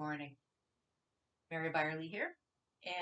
morning. Mary Byerly here.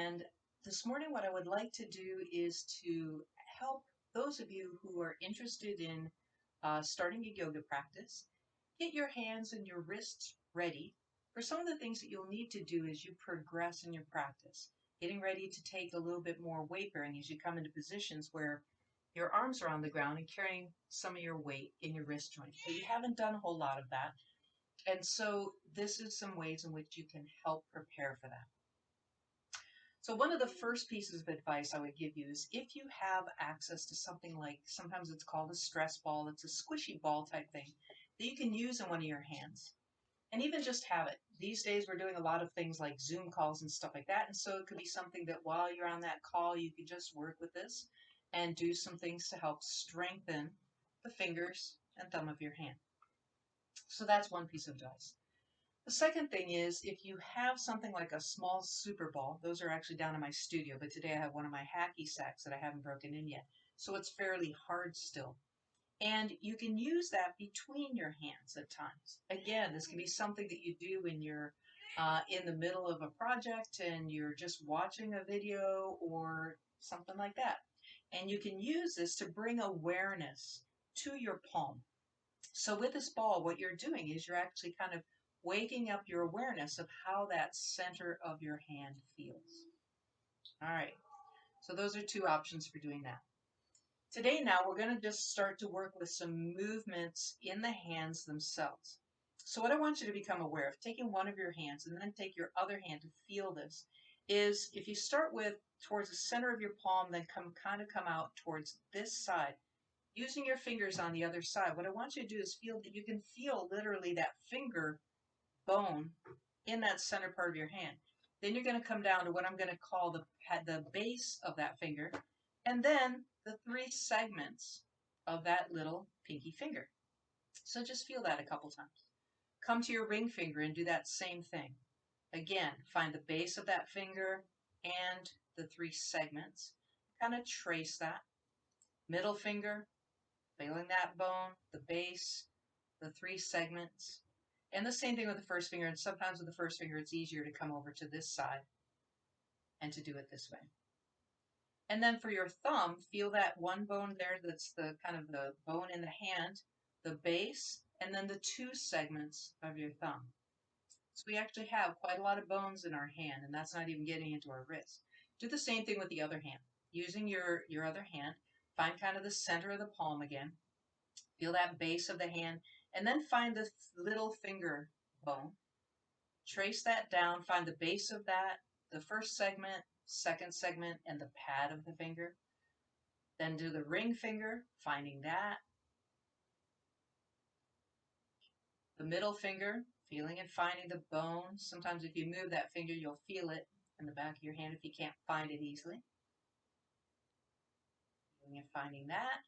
And this morning, what I would like to do is to help those of you who are interested in starting a yoga practice get your hands and your wrists ready for some of the things that you'll need to do as you progress in your practice. Getting ready to take a little bit more weight bearing as you come into positions where your arms are on the ground and carrying some of your weight in your wrist joints. But you haven't done a whole lot of that. And so this is some ways in which you can help prepare for that. So one of the first pieces of advice I would give you is if you have access to something like, sometimes it's called a stress ball, it's a squishy ball type thing that you can use in one of your hands. And even just have it. These days we're doing a lot of things like Zoom calls and stuff like that. And so it could be something that while you're on that call, you could just work with this and do some things to help strengthen the fingers and thumb of your hand. So that's one piece of advice. The second thing is if you have something like a small super ball, those are actually down in my studio, but today I have one of my hacky sacks that I haven't broken in yet. So it's fairly hard still. And you can use that between your hands at times. Again, this can be something that you do when you're in the middle of a project and you're just watching a video or something like that. And you can use this to bring awareness to your palm. So with this ball, what you're doing is you're actually kind of waking up your awareness of how that center of your hand feels. All right, so those are two options for doing that. Today now, we're going to just start to work with some movements in the hands themselves. So what I want you to become aware of, taking one of your hands and then take your other hand to feel this, is if you start with towards the center of your palm, then come out towards this side, using your fingers on the other side. What I want you to do is feel that you can feel literally that finger bone in that center part of your hand. Then you're going to come down to what I'm going to call the base of that finger, and then the three segments of that little pinky finger. So just feel that a couple times. Come to your ring finger and do that same thing. Again, find the base of that finger and the three segments. Kind of trace that. Middle finger, feeling that bone, the base, the three segments. And the same thing with the first finger, and sometimes with the first finger it's easier to come over to this side and to do it this way. And then for your thumb, feel that one bone there that's the kind of the bone in the hand, the base, and then the two segments of your thumb. So we actually have quite a lot of bones in our hand, and that's not even getting into our wrist. Do the same thing with the other hand. Using your other hand, find kind of the center of the palm again. Feel that base of the hand, and then find the little finger bone. Trace that down, find the base of that, the first segment, second segment, and the pad of the finger. Then do the ring finger, finding that. The middle finger, feeling and finding the bone. Sometimes if you move that finger, you'll feel it in the back of your hand if you can't find it easily. Feeling and finding that.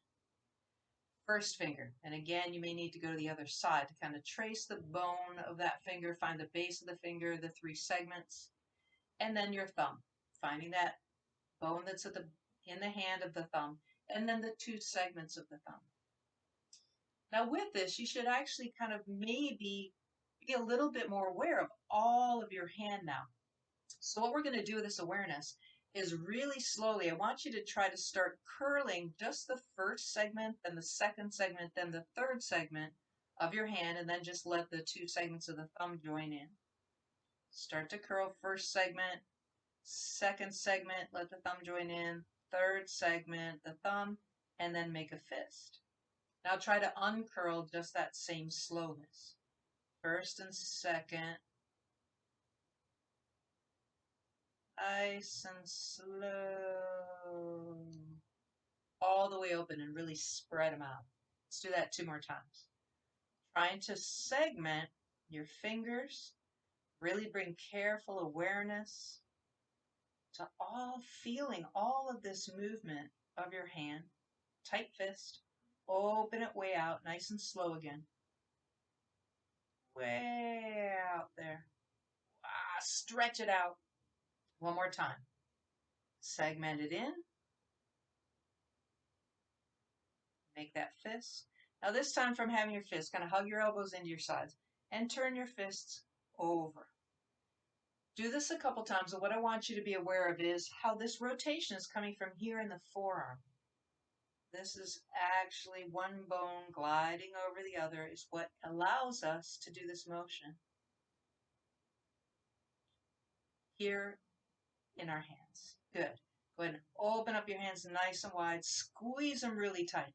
First finger, and again, you may need to go to the other side to kind of trace the bone of that finger, find the base of the finger, the three segments, and then your thumb, finding that bone that's in the hand of the thumb, and then the two segments of the thumb. Now with this, you should actually kind of maybe be a little bit more aware of all of your hand now. So what we're going to do with this awareness is really slowly, I want you to try to start curling just the first segment, then the second segment, then the third segment of your hand, and then just let the two segments of the thumb join in. Start to curl first segment, second segment, let the thumb join in, third segment, the thumb, and then make a fist. Now try to uncurl just that same slowness. First and second. Nice and slow. All the way open and really spread them out. Let's do that 2 more times. Trying to segment your fingers. Really bring careful awareness to feeling all of this movement of your hand. Tight fist. Open it way out, nice and slow again. Way out there. Stretch it out. One more time. Segment it in. Make that fist. Now this time from having your fist, kind of hug your elbows into your sides and turn your fists over. Do this a couple times, and what I want you to be aware of is how this rotation is coming from here in the forearm. This is actually one bone gliding over the other is what allows us to do this motion here in our hands. Good. Go ahead and open up your hands nice and wide. Squeeze them really tight.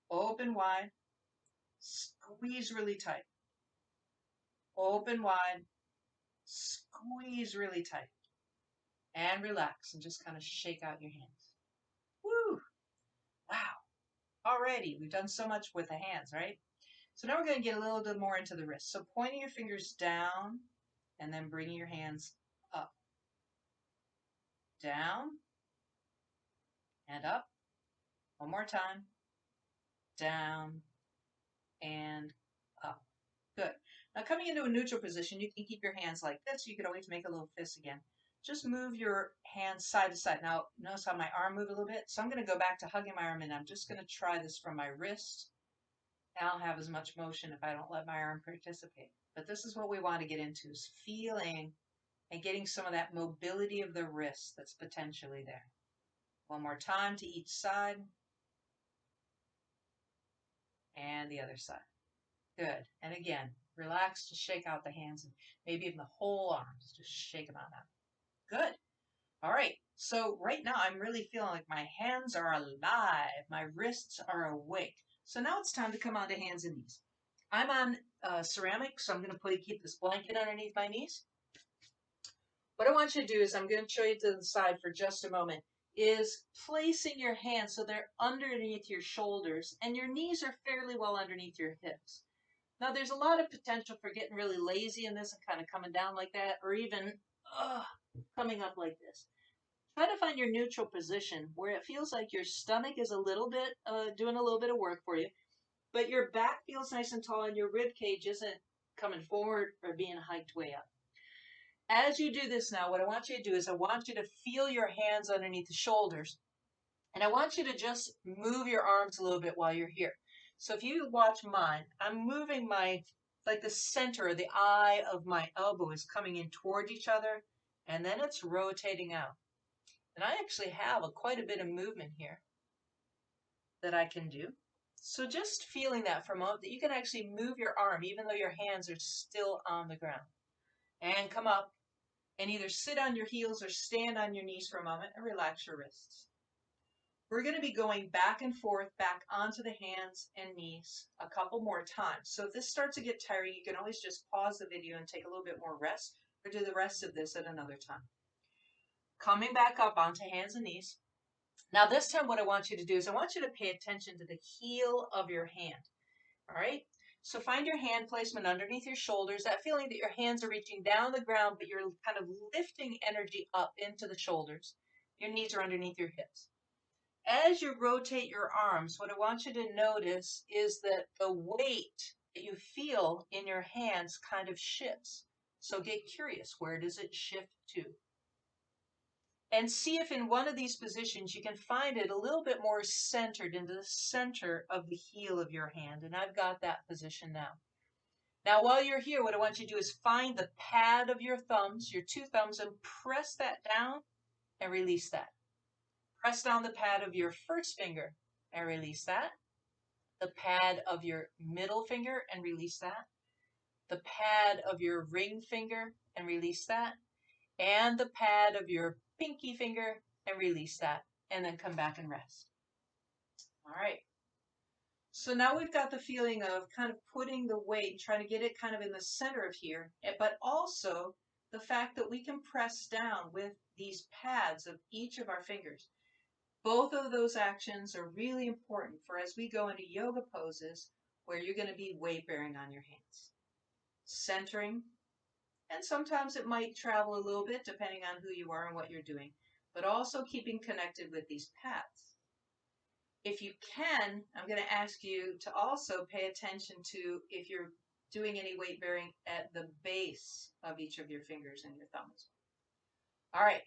Open wide. Squeeze really tight. Open wide. Squeeze really tight. And relax and just kind of shake out your hands. Woo! Wow. Already, we've done so much with the hands, right? So now we're going to get a little bit more into the wrist. So pointing your fingers down and then bringing your hands up. Down and up. One more time. Down and up. Good. Now coming into a neutral position, you can keep your hands like this. You could always make a little fist again. Just move your hands side to side. Now notice how my arm moved a little bit. So I'm going to go back to hugging my arm, and I'm just going to try this from my wrist. And I'll have as much motion if I don't let my arm participate. But this is what we want to get into, is feeling and getting some of that mobility of the wrist that's potentially there. One more time to each side. And the other side. Good. And again, relax to shake out the hands and maybe even the whole arms. Just shake them out now. Good. All right. So right now I'm really feeling like my hands are alive. My wrists are awake. So now it's time to come onto hands and knees. I'm on ceramic, so I'm going to keep this blanket underneath my knees. What I want you to do is I'm going to show you to the side for just a moment, is placing your hands so they're underneath your shoulders and your knees are fairly well underneath your hips. Now, there's a lot of potential for getting really lazy in this and kind of coming down like that, or even coming up like this. Try to find your neutral position where it feels like your stomach is a little bit doing a little bit of work for you, but your back feels nice and tall and your rib cage isn't coming forward or being hiked way up. As you do this now, what I want you to do is I want you to feel your hands underneath the shoulders, and I want you to just move your arms a little bit while you're here. So if you watch mine, I'm moving like the center of the eye of my elbow is coming in toward each other, and then it's rotating out. And I actually have quite a bit of movement here that I can do. So just feeling that for a moment, that you can actually move your arm even though your hands are still on the ground. And come up and either sit on your heels or stand on your knees for a moment and relax your wrists. We're going to be going back and forth, back onto the hands and knees a couple more times. So if this starts to get tiring, you can always just pause the video and take a little bit more rest, or do the rest of this at another time. Coming back up onto hands and knees. Now this time what I want you to do is I want you to pay attention to the heel of your hand. All right? So find your hand placement underneath your shoulders, that feeling that your hands are reaching down the ground, but you're kind of lifting energy up into the shoulders. Your knees are underneath your hips. As you rotate your arms, what I want you to notice is that the weight that you feel in your hands kind of shifts. So get curious, where does it shift to? And see if in one of these positions you can find it a little bit more centered into the center of the heel of your hand. And I've got that position now. Now, while you're here, what I want you to do is find the pad of your thumbs, your two thumbs, and press that down and release that. Press down the pad of your first finger and release that. The pad of your middle finger and release that. The pad of your ring finger and release that. And the pad of your pinky finger and release that. And then come back and rest. All right. So now we've got the feeling of kind of putting the weight, trying to get it kind of in the center of here, but also the fact that we can press down with these pads of each of our fingers. Both of those actions are really important for as we go into yoga poses where you're going to be weight bearing on your hands. Centering, and sometimes it might travel a little bit depending on who you are and what you're doing, but also keeping connected with these pads. If you can, I'm going to ask you to also pay attention to if you're doing any weight bearing at the base of each of your fingers and your thumbs. All right,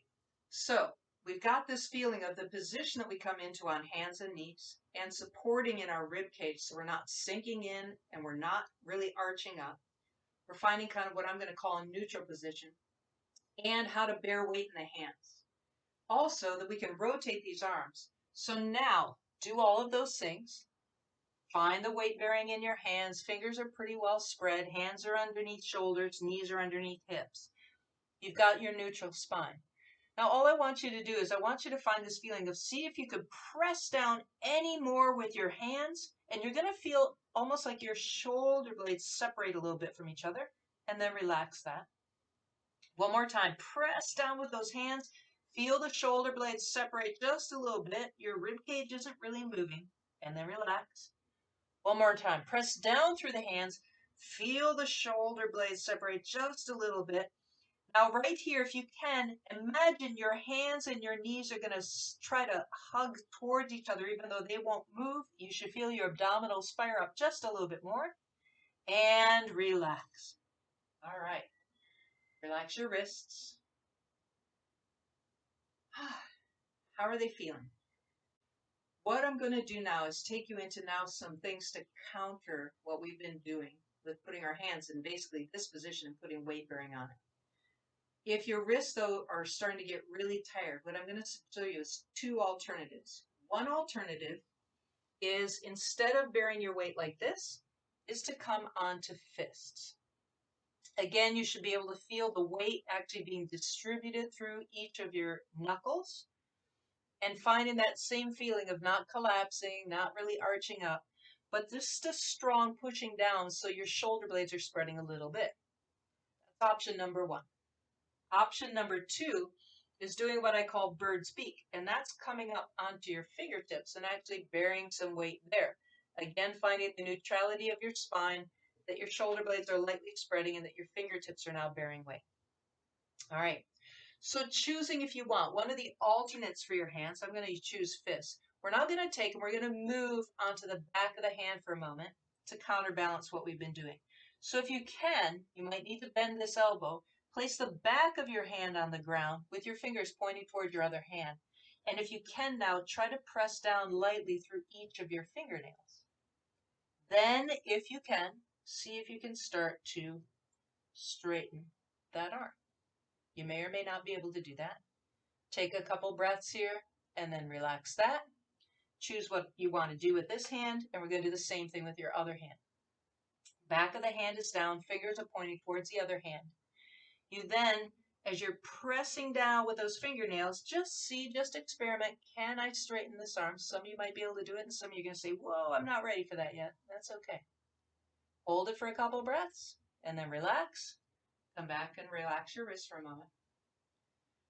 so we've got this feeling of the position that we come into on hands and knees and supporting in our rib cage, so we're not sinking in and we're not really arching up. We're finding kind of what I'm going to call a neutral position. and how to bear weight in the hands. Also, that we can rotate these arms. So now, do all of those things. Find the weight bearing in your hands. Fingers are pretty well spread. Hands are underneath shoulders. Knees are underneath hips. You've got your neutral spine. Now, all I want you to do is I want you to find this feeling of see if you could press down any more with your hands, and you're going to feel almost like your shoulder blades separate a little bit from each other, and then relax that. One more time, press down with those hands. Feel the shoulder blades separate just a little bit. Your rib cage isn't really moving, and then relax. One more time, press down through the hands. Feel the shoulder blades separate just a little bit. Now, right here, if you can, imagine your hands and your knees are going to try to hug towards each other, even though they won't move. You should feel your abdominals fire up just a little bit more. And relax. All right. Relax your wrists. How are they feeling? What I'm going to do now is take you into now some things to counter what we've been doing with putting our hands in basically this position and putting weight bearing on it. If your wrists, though, are starting to get really tired, what I'm going to show you is two alternatives. One alternative is instead of bearing your weight like this, is to come onto fists. Again, you should be able to feel the weight actually being distributed through each of your knuckles and finding that same feeling of not collapsing, not really arching up, but just a strong pushing down so your shoulder blades are spreading a little bit. That's option number one. Option number two is doing what I call bird's beak, and that's coming up onto your fingertips and actually bearing some weight there. Again, finding the neutrality of your spine, that your shoulder blades are lightly spreading and that your fingertips are now bearing weight. All right. So choosing if you want one of the alternates for your hands, I'm going to choose fists. We're now going to take and we're going to move onto the back of the hand for a moment to counterbalance what we've been doing. So if you can, you might need to bend this elbow. Place the back of your hand on the ground with your fingers pointing toward your other hand. And if you can now, try to press down lightly through each of your fingernails. Then, if you can, see if you can start to straighten that arm. You may or may not be able to do that. Take a couple breaths here and then relax that. Choose what you want to do with this hand, and we're going to do the same thing with your other hand. Back of the hand is down, fingers are pointing towards the other hand. You then, as you're pressing down with those fingernails, just experiment. Can I straighten this arm? Some of you might be able to do it, and some of you are going to say, whoa, I'm not ready for that yet. That's okay. Hold it for a couple breaths, and then relax. Come back and relax your wrist for a moment.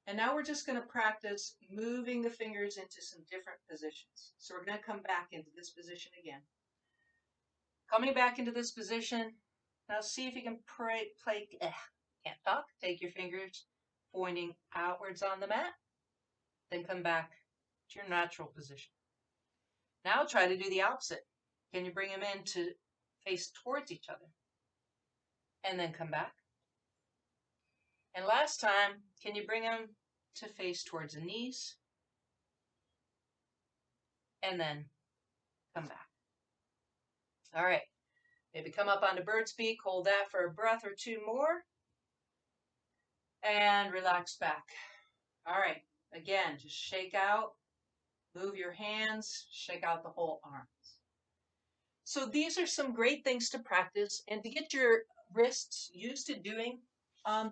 And now we're just going to practice moving the fingers into some different positions. So we're going to come back into this position again. Coming back into this position, now see if you can can't talk. Take your fingers pointing outwards on the mat, then come back to your natural position. Now try to do the opposite. Can you bring them in to face towards each other? And then come back. And last time, can you bring them to face towards the knees? And then come back. All right. Maybe come up onto bird's beak, hold that for a breath or two more, and relax back. All right. Again, just shake out, move your hands, shake out the whole arms. So these are some great things to practice and to get your wrists used to doing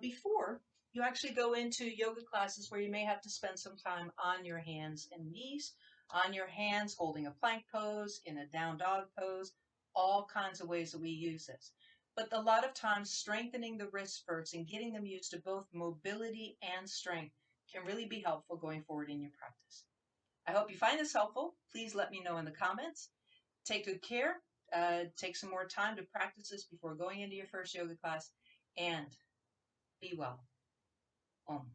before you actually go into yoga classes where you may have to spend some time on your hands and knees, on your hands holding a plank pose, in a down dog pose, all kinds of ways that we use this. But a lot of times strengthening the wrists first and getting them used to both mobility and strength can really be helpful going forward in your practice. I hope you find this helpful. Please let me know in the comments. Take good care. Take some more time to practice this before going into your first yoga class, and be well. Om.